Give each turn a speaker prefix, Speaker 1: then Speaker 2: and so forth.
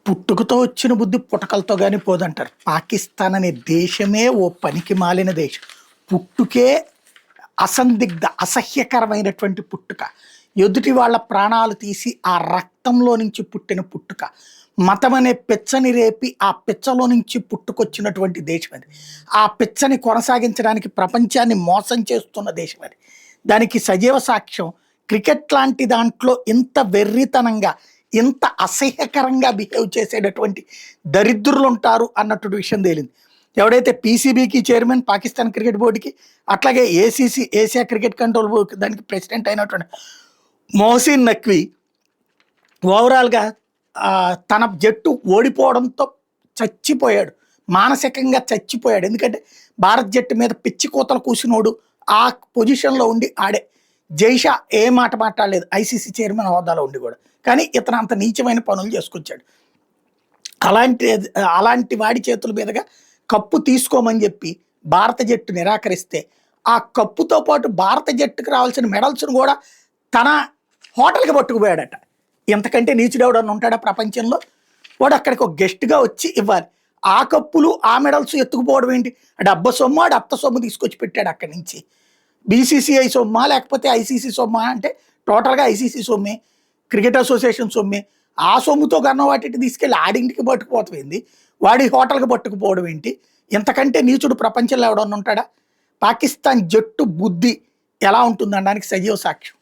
Speaker 1: పుట్టుకతో వచ్చిన బుద్ధి పుటకలతో గాని పోదంటారు. పాకిస్తాన్ అనే దేశమే ఓ పనికి మాలిన దేశం. పుట్టుకే అసందిగ్ధ, అసహ్యకరమైనటువంటి పుట్టుక. ఎదుటి వాళ్ళ ప్రాణాలు తీసి ఆ రక్తంలో నుంచి పుట్టిన పుట్టుక. మతం అనే పిచ్చని రేపి ఆ పిచ్చలో నుంచి పుట్టుకొచ్చినటువంటి దేశం అది. ఆ పిచ్చని కొనసాగించడానికి ప్రపంచాన్ని మోసం చేస్తున్న దేశం అది. దానికి సజీవ సాక్ష్యం క్రికెట్ లాంటి దాంట్లో ఇంత వెర్రితనంగా, ఇంత అసహ్యకరంగా బిహేవ్ చేసేటటువంటి దరిద్రులు ఉంటారు అన్నట్టు విషయం తేలింది. ఎవడైతే పీసీబీకి చైర్మన్, పాకిస్తాన్ క్రికెట్ బోర్డుకి, అట్లాగే ACC Asia cricket control board దానికి ప్రెసిడెంట్ అయినటువంటి మొహసిన్ నఖ్వీ ఓవరాల్గా తన జట్టు ఓడిపోవడంతో చచ్చిపోయాడు, మానసికంగా చచ్చిపోయాడు. ఎందుకంటే భారత్ జట్టు మీద పిచ్చి కూతలు కూసినోడు ఆ పొజిషన్లో ఉండి ఆడే. జైషా ఏ మాట మాట్లాడలేదు ఐసీసీ చైర్మన్ హోదాలో ఉండి కూడా. కానీ ఇతను అంత నీచమైన పనులు చేసుకొచ్చాడు. అలాంటి అలాంటి వాడి చేతుల మీదుగా కప్పు తీసుకోమని చెప్పి భారత జట్టు నిరాకరిస్తే, ఆ కప్పుతో పాటు భారత జట్టుకు రావాల్సిన మెడల్స్ను కూడా తన హోటల్కి పట్టుకుపోయాడట. ఎంతకంటే నీచుడెవడన్నా ఉంటాడా ప్రపంచంలో? వాడు అక్కడికి ఒక గెస్ట్గా వచ్చి ఇవ్వాలి. ఆ కప్పులు ఆ మెడల్స్ ఎత్తుకుపోవడం ఏంటి? డబ్బ సొమ్ము, ఆడు అత్త సొమ్ము తీసుకొచ్చి పెట్టాడు అక్కడి నుంచి. బీసీసీఐ సొమ్మా లేకపోతే ఐసీసీ సొమ్మా అంటే టోటల్గా ఐసీసీ సొమ్మే, క్రికెట్ అసోసియేషన్ సొమ్మే. ఆ సొమ్ముతో కన్నా వాటికి తీసుకెళ్ళి ఆడింటికి పట్టుకుపోతుంది, వాడి హోటల్కి పట్టుకుపోవడం ఏంటి? ఇంతకంటే నీచుడు ప్రపంచంలో ఎవడన్నా ఉంటాడా? పాకిస్తాన్ జట్టు బుద్ధి ఎలా ఉంటుందనడానికి సజీవ సాక్ష్యం.